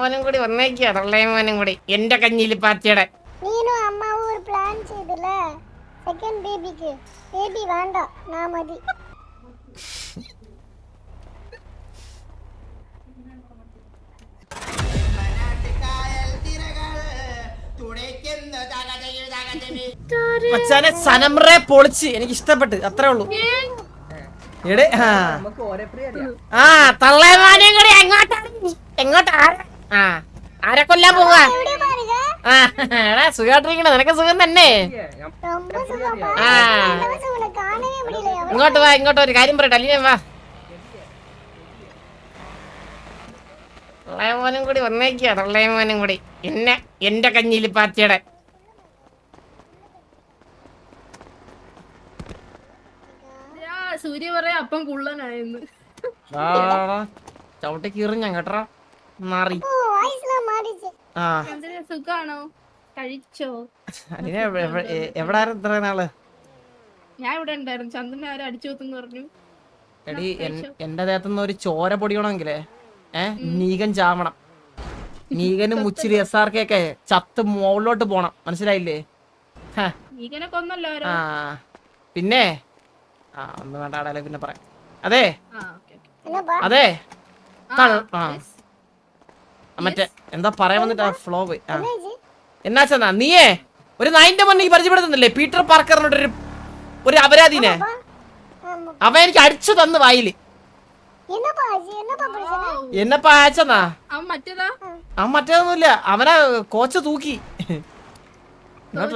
മോനും കൂടി വന്നേക്കാ. തള്ളേമോനും കൂടി എന്റെ കഞ്ഞില് പാറ്റിയുടെ. നീനും അമ്മാവും ഒരു പ്ലാൻ ചെയ്തില്ല സെക്കൻഡ് ബേബിക്ക്. ബേബി വേണ്ട, നാ മതി. മച്ചാനെ സനംറെ പൊളിച്ച് എനിക്ക് ഇഷ്ടപ്പെട്ട്, അത്രേ ഉള്ളൂ. എടേ ആ തള്ളേമാനെയും കൂടി എങ്ങോട്ടാ ആരെ കൊല്ലാൻ പോവാ? ആ എടാ സുഖമായിട്ടിരിക്കണ, നിനക്ക് സുഖം തന്നെ. ആ ഇങ്ങോട്ട് വാ, ഇങ്ങോട്ട് ഒരു കാര്യം പറയട്ടെ, അല്ലെങ്കിൽ വാ. തള്ളേമോനും കൂടി വന്നേക്കാ. തള്ളേമോനും കൂടി എന്റെ കഞ്ഞില് പാറ്റിയുടെ. സൂര്യ പറയാ അപ്പം കുള്ളനായെന്ന്. ചവിട്ടി കീറി ഞാൻ കേട്ടോ മാറി. സുഖാണോ? കഴിച്ചോ? എവിടായിരുന്നു ഇത്ര നാള്? ഞാൻ ഇവിടെ ഉണ്ടായിരുന്നു. ചന്ദ്രനെ ആരും അടിച്ചു വെത്തെന്ന് പറഞ്ഞു. എടി എന്റെ ദേഹത്തുനിന്ന് ഒരു ചോര പൊടിയണമെങ്കിലേ നീകൻ ചാവണം. നീകനും മുച്ചിരി SRK ഒക്കെ ചത്ത് മുകളിലോട്ട് പോണം, മനസ്സിലായില്ലേ? നീകനെ കൊന്നല്ലോ. ആ പിന്നെ ഒന്നും വേണ്ട, ആടാലേ പിന്നെ പറയാം. അതെ അതെ മറ്റേ എന്താ പറയാൻ വന്നിട്ട് ഫ്ലോ പോയി. എന്നാച്ചാ നീയേ ഒരു നായിന്റെ മുന്നേ പരിചയപ്പെടുത്തുന്നില്ലേ പീറ്റർ പാർക്കർ ഒരു അപരാധീനെ? അവൻ എനിക്ക് അടിച്ചു തന്നു വായില്. എന്നപ്പാ അയച്ചെന്നാ? അവൻ മറ്റേതൊന്നുമില്ല, അവനെ കോച്ച് തൂക്കി. ഇങ്ങോട്ട്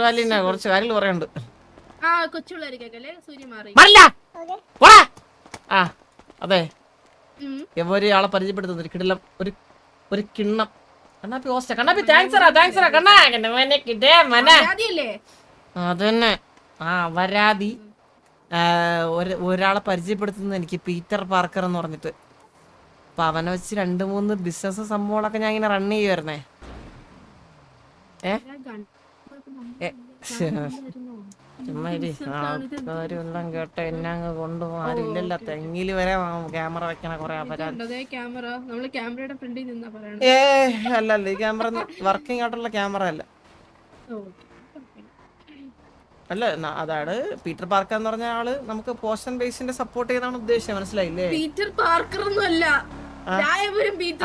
കുറച്ച് കാര്യങ്ങൾ പറയാനുണ്ട്. അതെ ഒരാളെ പരിചയപ്പെടുത്തുന്നു. കിടിലം ഒരു കിണ്ണം. കണ്ണാപ്പി ഹോസ്റ്റ. കണ്ണാപ്പി താങ്ക്സ് കണ്ണാ. അതന്നെ വരാതി ഒരാളെ പരിചയപ്പെടുത്തുന്നത് എനിക്ക്, പീറ്റർ പാർക്കർ എന്ന് പറഞ്ഞിട്ട്. അപ്പൊ അവനെ വെച്ച് 2-3 ബിസിനസ് സംഭവങ്ങളൊക്കെ ഞാൻ ഇങ്ങനെ റൺ ചെയ്യുമായിരുന്നേ. ചുമ്മാ കേട്ടോ എന്നെ അങ്ങ് കൊണ്ടുപോകും. ആരും ഇല്ലല്ല, തെങ്ങില് വരെ ക്യാമറ വെക്കണ കൊറേ അപരാധം. അല്ല ഈ ക്യാമറ വർക്കിംഗ് ആയിട്ടുള്ള ക്യാമറ അല്ല. അല്ല അതാണ് പീറ്റർ പാർക്കർ എന്ന് പറഞ്ഞ ആള് നമുക്ക് പോസ്റ്റൻ ബേസിന്റെ സപ്പോർട്ട് ചെയ്താണ് ഉദ്ദേശിച്ചത്, മനസ്സിലായില്ലേ? പീറ്റർ പാർക്കർ ഒന്നുമല്ല, പീറ്റർ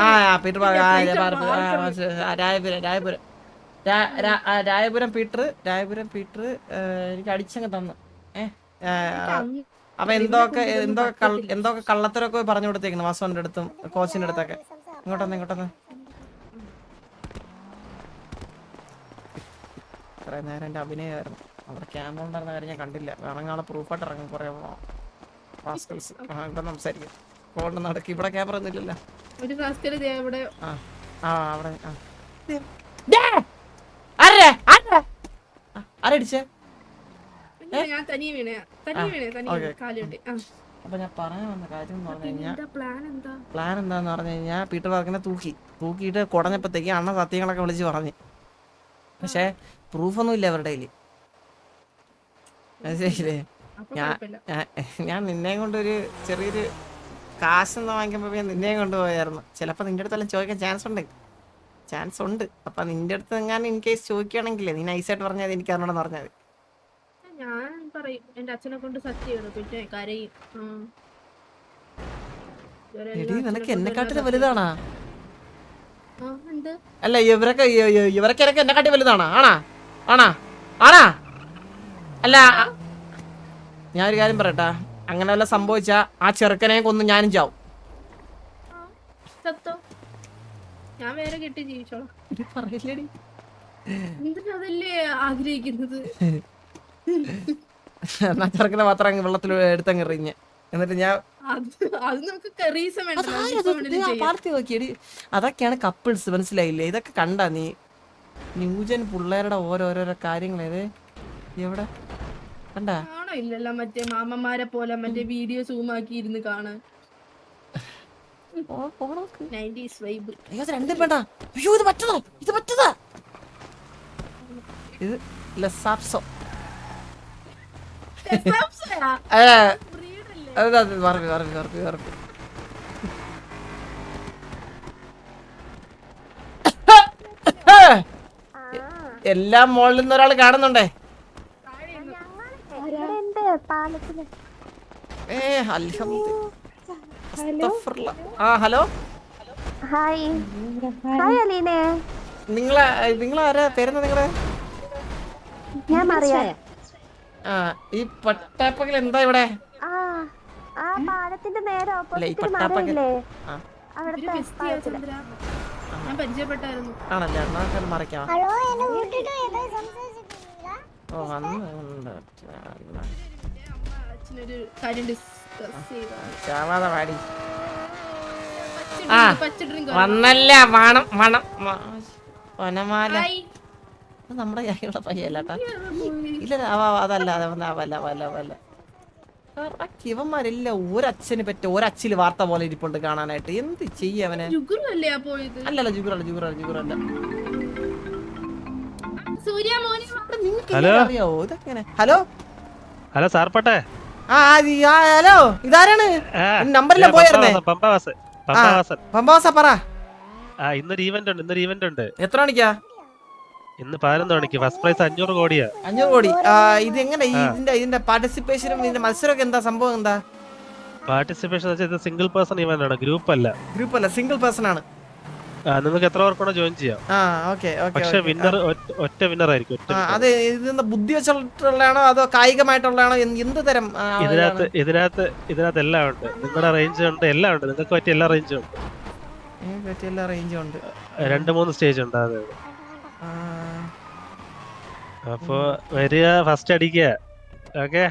രായപുരം പീറ്റർ എനിക്ക് അടിച്ചങ്ങ് തന്നു. അപ്പൊ എന്തൊക്കെ കള്ളത്തരൊക്കെ പറഞ്ഞു കൊടുത്തേക്കുന്നു വാസവന്റെ അടുത്തും കോച്ചിന്റെ അടുത്തൊക്കെ. ഇങ്ങോട്ടൊന്ന് ഇത്ര നേരം എന്റെ അഭിനയമായിരുന്നു. അവിടെ ക്യാമറ ഉണ്ടായിരുന്ന കാര്യം ഞാൻ കണ്ടില്ല. വേണമെങ്കിൽ ആളെ പ്രൂഫായിട്ട് ഇറങ്ങും കുറെ റാസ്കൽസ്. ഇവിടെ സംസാരിക്കും, ഫോണിൽ നടക്കും. ഇവിടെ ക്യാമറ ഒന്നും ഇല്ലല്ലോ. ആരടിച്ചേ? അപ്പൊ ഞാൻ പറയാൻ വന്ന കാര്യം എന്ന് പറഞ്ഞു കഴിഞ്ഞാൽ, പ്ലാൻ എന്താന്ന് പറഞ്ഞു കഴിഞ്ഞാൽ പീറ്റർ പാർക്കിനെ തൂക്കിയിട്ട് കുടഞ്ഞപ്പോഴത്തേക്ക് അണ്ണ സത്യങ്ങളൊക്കെ വിളിച്ച് പറഞ്ഞു. പക്ഷെ പ്രൂഫൊന്നും ഇല്ല അവരുടെ കയ്യില്, മനസ്സിലായില്ലേ? ഞാൻ നിന്നെ കൊണ്ടൊരു ചെറിയൊരു കാശെന്ന് വാങ്ങിക്കുമ്പോ നിന്നെ കൊണ്ടുപോയായിരുന്നു. ചിലപ്പോ നിന്റെ അടുത്തെല്ലാം ചോദിക്കാൻ ചാൻസ് ഉണ്ട്. അപ്പൊ നിന്റെ അടുത്ത് എങ്ങാനും ഇൻ കേസ് ചോദിക്കുകയാണെങ്കിലേ നീ നൈസായിട്ട് പറഞ്ഞാൽ എനിക്ക് അറിയണമെന്ന് പറഞ്ഞാൽ ഞാൻ പറയും. എന്റെ അച്ഛനെ കൊണ്ട് സത്യമാണ്, പിന്നെ കരയും. നിനക്ക് എന്നെക്കാട്ടിലും വലുതാണാ? അല്ല ഇവരൊക്കെ എന്നെക്കാട്ടി വലുതാണാ? ആണാ അല്ല ഞാൻ ഒരു കാര്യം പറയട്ടാ, അങ്ങനെ വല്ല സംഭവിച്ചാ ആ ചെറുക്കനെ കൊന്ന് ഞാനും ചാവും. ഞാൻ വേറെ കെട്ടി ജീവിച്ചോളാം. അതല്ലേ ആഗ്രഹിക്കുന്നത്. ചെറുക്കനെ മാത്രം അങ്ങ് വെള്ളത്തിൽ എടുത്തങ്ങ് എറിഞ്ഞ് എന്നിട്ട് ഞാൻ നോക്കിയടി. അതൊക്കെയാണ് കപ്പിൾസ്, മനസ്സിലായില്ലേ? ഇതൊക്കെ കണ്ടാ നീ ന്യൂജൻ പിള്ളേരുടെ ഓരോരോ കാര്യങ്ങളേത് എവിടെ കണ്ടാ? ഇല്ലല്ലോ മറ്റേ മാമന്മാരെ പോലെ മറ്റേ വീഡിയോ സൂം ആക്കി ഇരുന്ന് കാണാൻ. എല്ലാം മുകളിൽ നിന്ന് ഒരാൾ കാണുന്നുണ്ടേ. ഹലോ, ഹായ് ഹായ് അലീനെ. നിങ്ങളാരാ? പേരെന്താ നിങ്ങളെ? ഞാൻ മറിയ. ഈ പട്ടാപ്പകൽ എന്താ ഇവിടെ? ആ പാലത്തിന്റെ നേരെ ഓപ്പോസിറ്റ് പട്ടാപ്പകൽ ഞാൻ പരിചയപ്പെട്ടായിരുന്നു. ആണല്ലേ, എന്നാ മറിക്കാം. ഹലോ എന്നെ വിട്ടിട്ട് ഏതാ സംസാരിച്ചിട്ടില്ല? ഓ വന്ന് അച്ഛനൊരു കാര്യം ഡിസ്കസ് ചെയ്താ. ചാവാതെ പാടി പച്ച ഡ്രിങ്ക് വന്നല്ല. വേണം വേണം വനമാല. നമ്മുടെ കയ്യിലുള്ള പയ്യല്ലാട്ടാ. ഇല്ല അതല്ല അതല്ല. ഇവന്മാരെല്ലാം ഒരച്ഛന് പറ്റ ഒരച്ചില് വാർത്ത പോലെ ഇരിപ്പുണ്ട് കാണാനായിട്ട്. എന്ത് ചെയ്യവനെ? അല്ലല്ല ജുഗുറല്ല. അറിയാവോ ഇതെങ്ങനെ? Hello hello സാർപ്പട്ടെ. ഹലോ, ഇതാരാണ്? നമ്പറിലെ പോയായിരുന്നേ. പമ്പാവാസ പറ. ഇന്നൊരു ഈവന്റ് ഉണ്ട്. എത്ര മണിക്കാ? ഇന്ന് 11 മണിക്ക്. First prize 500 കോടിയാ. 500 കോടി. ഇത് എങ്ങനെ ഇതിന്റെ പാർട്ടിസിപ്പേഷനും ഇതിന്റെ മത്സരമൊക്കെ എന്താ സംഭവം? എന്താ പാർട്ടിസിപ്പേഷൻ? സിംഗിൾ പേഴ്സൺ ഈവന്റ് ആണ്, ഗ്രൂപ്പ് അല്ല, സിംഗിൾ പേഴ്സൺ ആണ്. നിങ്ങൾക്ക് എത്ര പേർക്കാണോ ജോയിൻ ചെയ്യാം. പക്ഷെ വിന്നർ ഒറ്റ വിന്നർ ആയിരിക്കും. അത് ഇത് ബുദ്ധി വെച്ചിട്ടുള്ളതാണോ അതോ കായികമായിട്ടുള്ളതാണോ? എന്ത് തരം? ഇതിനകത്ത് എല്ലാം ഉണ്ട്. നിങ്ങളുടെ റേഞ്ച് ഉണ്ട്, എല്ലാം ഉണ്ട്. നിങ്ങൾക്ക് പറ്റിയ എല്ലാ റേഞ്ചും ഉണ്ട്. 2-3 സ്റ്റേജ് ഉണ്ട്. അതെ. അപ്പൊ വരിക, ഫസ്റ്റ് അടിക്കുക. ഓക്കെ,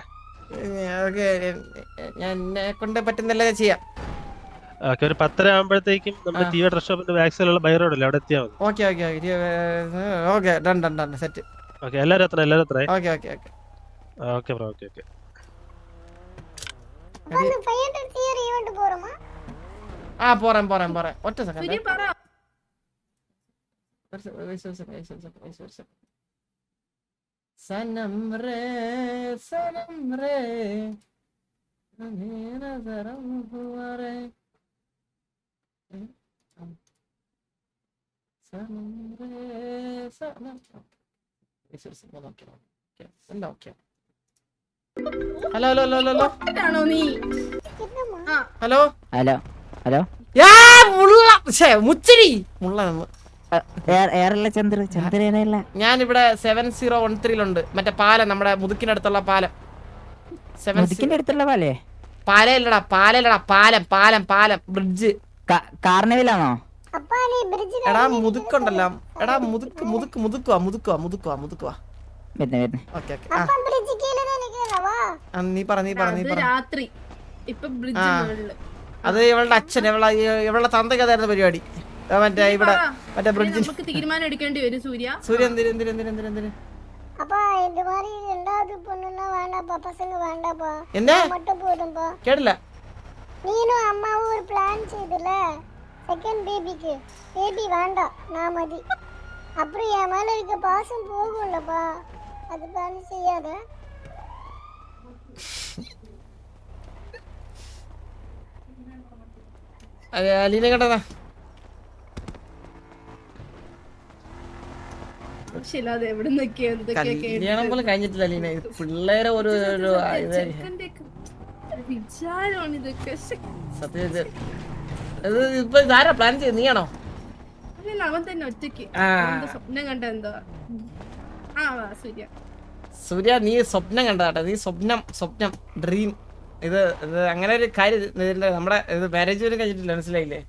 ഞാൻ എന്നെ കൊണ്ട് പറ്റുന്നില്ല ചെയ്യാം. ഒരു 10:30 ആകുമ്പോഴത്തേക്കും നമ്മുടെ ടി വി ഡ്രസ് ഷോപ്പിന്റെ ബാക്ക് സൈഡിലുള്ള ബൈ റോഡ് അല്ലേ, അവിടെ എത്തിയാൽ മതി. Okay set. ഓക്കെ, എല്ലാവരും എത്ര? Okay bro. ഓക്കെ. வந்து 500 தியர் ஈவென்ட் போறோமா? போறேன். ஒற்ற செகண்ட். സനം രേ നരരം ഹുവരേ സനം രേ സനം. ഓക്കേ. ഹലോ മുച്ചിരി ഞാനിവിടെ 7013 മറ്റേ പാലം, നമ്മുടെ മുതുക്കിനടുത്തുള്ള പാലം. പാലല്ലടാ, പാലം ബ്രിഡ്ജ്. കാർണിവലാണോ? എടാ മുതുക്കുണ്ടല്ലോ. എടാ മുതുക്കുവാ. നീ പറ. അത് ഇവളുടെ അച്ഛൻ, ഇവളുടെ തന്തയ്ക്കതായിരുന്നു പരിപാടി. മറ്റേ ഇവിടെ മറ്റേ ബ്രിഡ്ജ് തീരുമാനം എടുക്കേണ്ടി വരും. സൂര്യ എന്തിന് அப்பா இந்த மாதிரி ரெண்டாவது பொண்ணுன்னா வேண்டாப்பா, பசங்க வேண்டாப்பா. என்ன மட்டும் போதும்பா. கேடல. நீனும் அம்மாவும் ஒரு பிளான் செய்தல செகண்ட் பேபிக்கு. பேபி வேண்டாம், நான் மதி. அப்புறம் என் மேல இருக்க பாசம் போகும்லப்பா. அது பிளான் செய்யாத. അലീന കേട്ടതാ. കല്യാണം പോലും കഴിഞ്ഞിട്ടില്ല അലീന. പിള്ളേരെ ഒരു സത്യം. ഇപ്പൊ ഇതാരാ പ്ലാൻ ചെയ്ത്? നീയാണോ? അവൻ തന്നെ ഒറ്റയ്ക്ക് സ്വപ്നം കണ്ട എന്താ? സൂര്യ, നീ സ്വപ്നം കണ്ടതാട്ടെ. നീ സ്വപ്നം ഡ്രീം. ഇത് അങ്ങനെ ഒരു കാര്യം നമ്മുടെ മാരേജ് പോലും കഴിഞ്ഞിട്ടില്ല, മനസ്സിലായില്ലേ?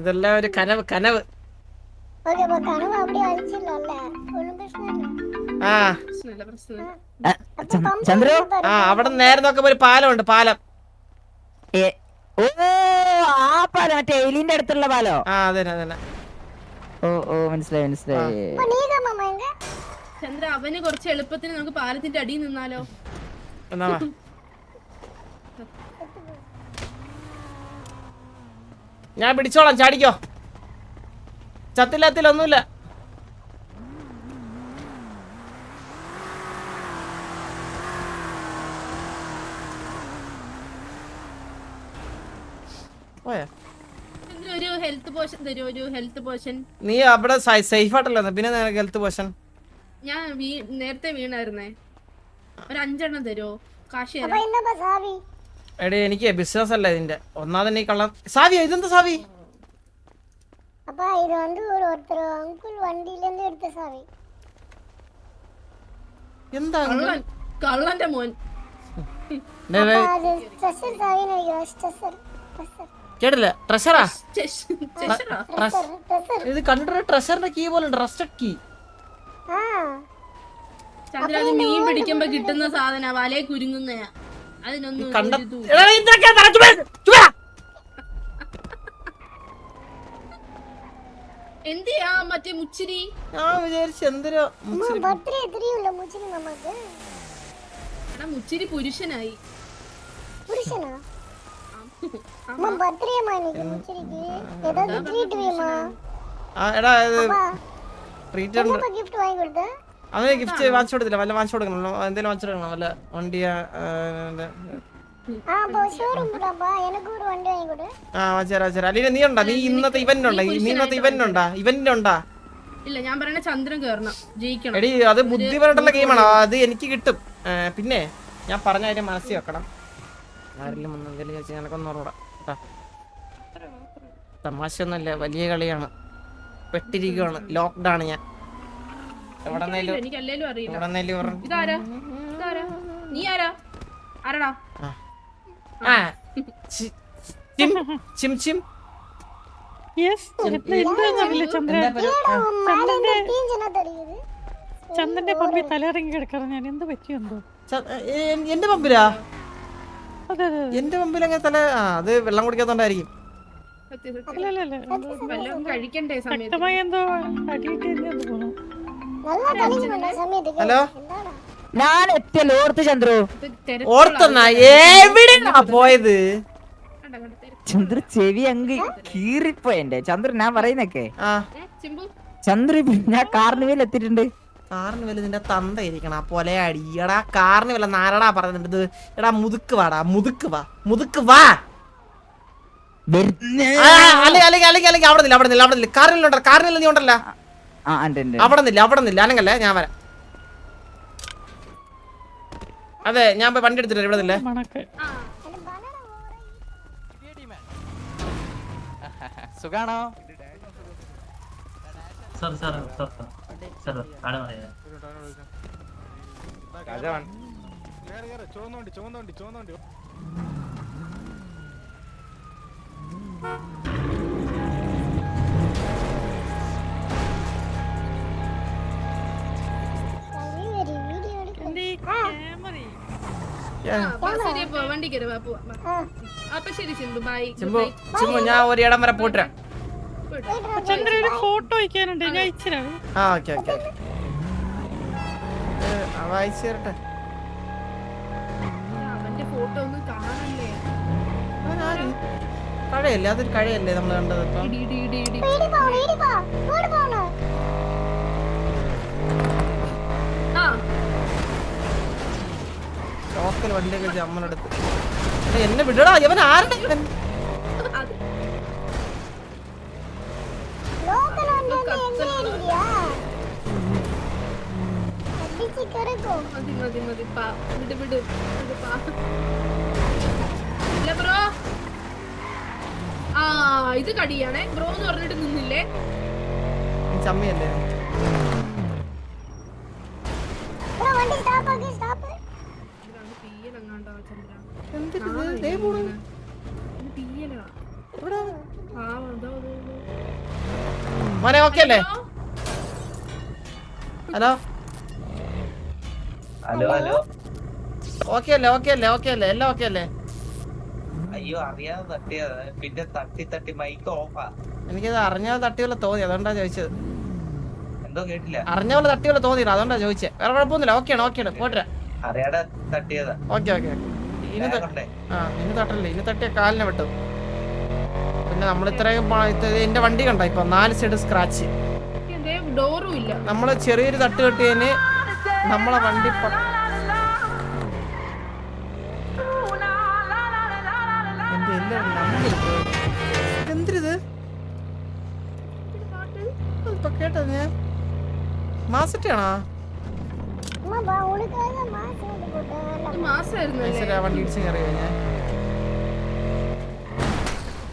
ഇതെല്ലാം ഒരു കനവ്. ചന്ദ്രു, അവിടെ നേരെ നോക്കുമ്പോ ഒരു പാലമുണ്ട്. പാലം മറ്റേ എലിന്റെ അടുത്തുള്ള പാലോ? അതെ. ഓ മനസ്സിലായി. ചന്ദ്ര, അവന് കുറച്ച് എളുപ്പത്തിന് നമുക്ക് പാലത്തിന്റെ അടിയിൽ നിന്നാലോ? ഞാൻ പിടിച്ചോളാം, ചാടിക്കോ. ചത്തില്ലാത്തിലൊന്നുമില്ല. ഒരു ഹെൽത്ത് പോഷൻ തരുമോ? ഒരു ഹെൽത്ത് പോഷൻ. നീ അവിടെ സേഫ് ആയിട്ടല്ലോ, പിന്നെ നിനക്ക് ഹെൽത്ത് പോഷൻ. ഞാൻ നേരത്തെ വീണായിരുന്നേ. ഒരു 5 എണ്ണം തരുമോ? കാശ് അപ്പൊ തരാം. എന്താ സാവി? എടേ എനിക്ക് ബിസിനസ് അല്ല ഇതിന്റെ. ഒന്നാമത് നീ കള്ളം. സാവിയോ ഇതെന്താ സാവി? அப்பா இது வந்து ஒருத்தர் அங்கிள் வண்டியில இருந்து எடுத்த சாவி. എന്താ കള്ളന്റെ മോൻ. அப்பா அது ஸ்ட்ரெஷர் சாவி நினைக்கிறேன். ஸ்ட்ரெஷர். കേട്ടില്ല? ട്രഷറാ? ஸ்ட்ரெஷர். ഇത് കണ്ടിട്ട് ട്രഷറിന്റെ കീ പോലെ ഉണ്ട്, റസ്റ്റഡ് കീ. ஆ ചന്ദ്ര, അത് മീൻ പിടിക്കുമ്പോ കിട്ടുന്ന സാധന, വലയെ കുരുങ്ങുന്നയാ. അതിനൊന്നും കണ്ട ഒരു ഇതും. എടാ, ഇതൊക്കെ എന്താ? ചുമ്മാ. എന്തിയാ മറ്റേ മുച്ചിരി? ഞാൻ വിചാരിച്ചു എന്തിനോ அம்மா பர்த்டே தெரியும்ல முச்சிரி மாமாக்கு. എടാ முச்சிരി പുരുഷനായി. புருஷனா? அம்மா பர்த்டே மானிக்கு முச்சிரிக்கு ஏதாவது ட்ரீட் வேமா? എടാ ഇത് அப்பா ട്രീറ്റ് என்னப்பா gift வாங்கி கொடுத்த? അവന് ഗിഫ്റ്റ് വാങ്ങിച്ചു കൊടുത്തില്ല. വല്ല വാങ്ങിച്ചു കൊടുക്കണല്ലോ, എന്തെങ്കിലും വാങ്ങിച്ചു കൊടുക്കണം. വല്ല വണ്ടിയാ அப்போ ஷோரூம் போலாம்ப்பா. எனக்கு ஒரு വണ്ടി വാങ്ങി கொடு. വാങ്ങിച്ചു. അല്ലെങ്കിൽ നീ ഉണ്ടാ? നീ ഇന്നത്തെ ഇവന്റ് ഉണ്ടാ? ഇവന്റ് ഉണ്ടാ? ഇല്ല, ഞാൻ പറയണ ചന്ദ്രൻ കേറണം, ജയിക്കണം. എടി അത് ബുദ്ധിപരമായിട്ടുള്ള ഗെയിമാണ്, അത് എനിക്ക് കിട്ടും. പിന്നെ ഞാൻ പറഞ്ഞ കാര്യം മനസ്സിൽ വെക്കണം. ആരെങ്കിലും എന്തെങ്കിലും ചോദിച്ചാൽ എനക്കൊന്നും ഓർമ്മ കേട്ടാ. തമാശ ഒന്നുമല്ല, വലിയ കളിയാണ്. പെട്ടിരിക്കുകയാണ്, ലോക്ക്ഡാണ് ഞാൻ. എനിക്ക് അല്ലേലും അറിയില്ല. ഇതാരാ? നീ ആരാ? ആരാടാ? ചിം ചിം ചന്ദന്റെ പമ്പി തലയിറങ്ങി കിടക്കാറ് ഞാൻ എന്ത് പറ്റിയെന്തോ. എന്റെ പമ്പിലാ? അതെ അതെ എന്റെ പമ്പിൽ അങ്ങനെ തല അത് വെള്ളം കുടിക്കാത്തോണ്ടായിരിക്കും. വല്ലതും കഴിക്കണ്ടേ സമയത്ത്? ശക്തമായി എന്തോ അടിയിട്ട് തോന്നുന്നു. நல்லா தலிங்கணும் சமயத்துக்கு. ഹലോ, ഞാൻ എത്തിയല്ലോ ഓർത്ത് ചന്ദ്രു. ഓർത്തെന്നാ? എവിടെയാ പോയത്? ചന്ദ്രു ചെവി അങ്ങ് കീറിപ്പോയെന്റെ. ചന്ദ്രു ഞാൻ പറയുന്നൊക്കെ. ചിമ്പു ചന്ദ്രു ഞാൻ കാർണിവൽ എത്തിയിട്ടുണ്ട്. കാറിന് വല്ല നിന്റെ തന്ത ഇരിക്കണം. ആ പോലെ അടിയടാ. കാറിന് വല്ല നാരടാ പറഞ്ഞിട്ടുണ്ട്. എടാ മുതുക്ക് വാടാ, മുതുക്ക് വാ, മുതുക്ക് വാ. അല്ലെങ്കിൽ അവിടെ നില്ല. കാറിനില്ല നീ ഉണ്ടല്ലോ. അവിടെ നില്ല അനങ്ങല്ലേ, ഞാൻ വരാം. അതെ, ഞാൻ പോയി വണ്ടി എടുത്തിട്ട് ഇവിടെ നില്ലേ. സുഖാണോ? வீடியோ எடுக்க. വണ്ടി കയറുക. അപ്പൊ ശരി ചിമ്പു, ബൈ. ചിമ്പു ഞാൻ ഒരു ഇടം വരെ പോട്ടുരാ. ചന്ദ്ര ഒരു ഫോട്ടോ വയ്ക്കാനുണ്ട്, ഞാൻ ഇച്ചിരാണ്. ഓക്കെ വായിച്ചു തരട്ടെ. അവന്റെ ഫോട്ടോ ഒന്നും കാണല്ലേ. കഴയല്ലേ, അതൊരു കഴയല്ലേ നമ്മള് കണ്ടത്. ഇപ്പം വീടി പോ. റോഡ് പോണോ? ലോക്കൽ വണ്ടിയൊക്കെ ജമ്മലെടുത്ത് എന്നെ വിടടാ. ഇവൻ ആരുടെ ഇവൻ? லோக்கல் வந்து எங்க ஏரியா? அடிச்சு கறக்கோ. മതി. വിട്. ഇല്ല ബ്രോ. ഇത് കടിയാണേ ബ്രോ എന്ന് പറഞ്ഞിട്ട് നിന്നില്ലേ. ചമ്മിയല്ലേ? ബ്രോ വണ്ടി സ്റ്റോപ്പ് ആക്കി. തീയലെങ്ങാണ്ടോ ചന്ദ്ര. എന്തിനാ തീയലാ. മോനെ ഓക്കെ അല്ലേ? ഹലോ ഓക്കെ അല്ലേ? എല്ലാം ഓക്കെ അല്ലേ? അയ്യോ, അറിയാതെ തട്ടിയതാ. പിന്നെ തട്ടി മൈക്ക് ഓഫാ. എനിക്കത് അറിഞ്ഞ പോലെ തട്ടി പോലെ തോന്നി, അതുകൊണ്ടാ ചോദിച്ചത്. എന്തോ കേട്ടില്ല. അറിഞ്ഞ പോലെ തട്ടി പോലെ തോന്നിയില്ല, അതുകൊണ്ടാ ചോദിച്ചത്. വേറെ കുഴപ്പമൊന്നുമില്ല. ഓക്കെയാണ് പോട്ടെ. അറിയാതെ തട്ടിയതാ. ഓക്കെ ഇനി തട്ടല്ലേ. ഇനി തട്ടിയ കാലിനെ വിട്ടു. പിന്നെ നമ്മൾ ഇത്രയും എന്റെ വണ്ടി കണ്ടോ ഇപ്പൊ 4 സൈഡ് സ്ക്രാച്ച്. ഡോറും ഇല്ല. നമ്മള് ചെറിയൊരു തട്ട് കെട്ടിയതിന് നമ്മളെ വണ്ടി എന്റെ എല്ലാം എന്തിരിത്? കേട്ടോ ഞാൻ മാസറ്റാണോ அம்மா பா உனக்காக மாசம் வந்து போட்டேன் മാസമായിരുന്നു വണ്ടി ഇടിച്ച് കയറിയോ ഞാൻ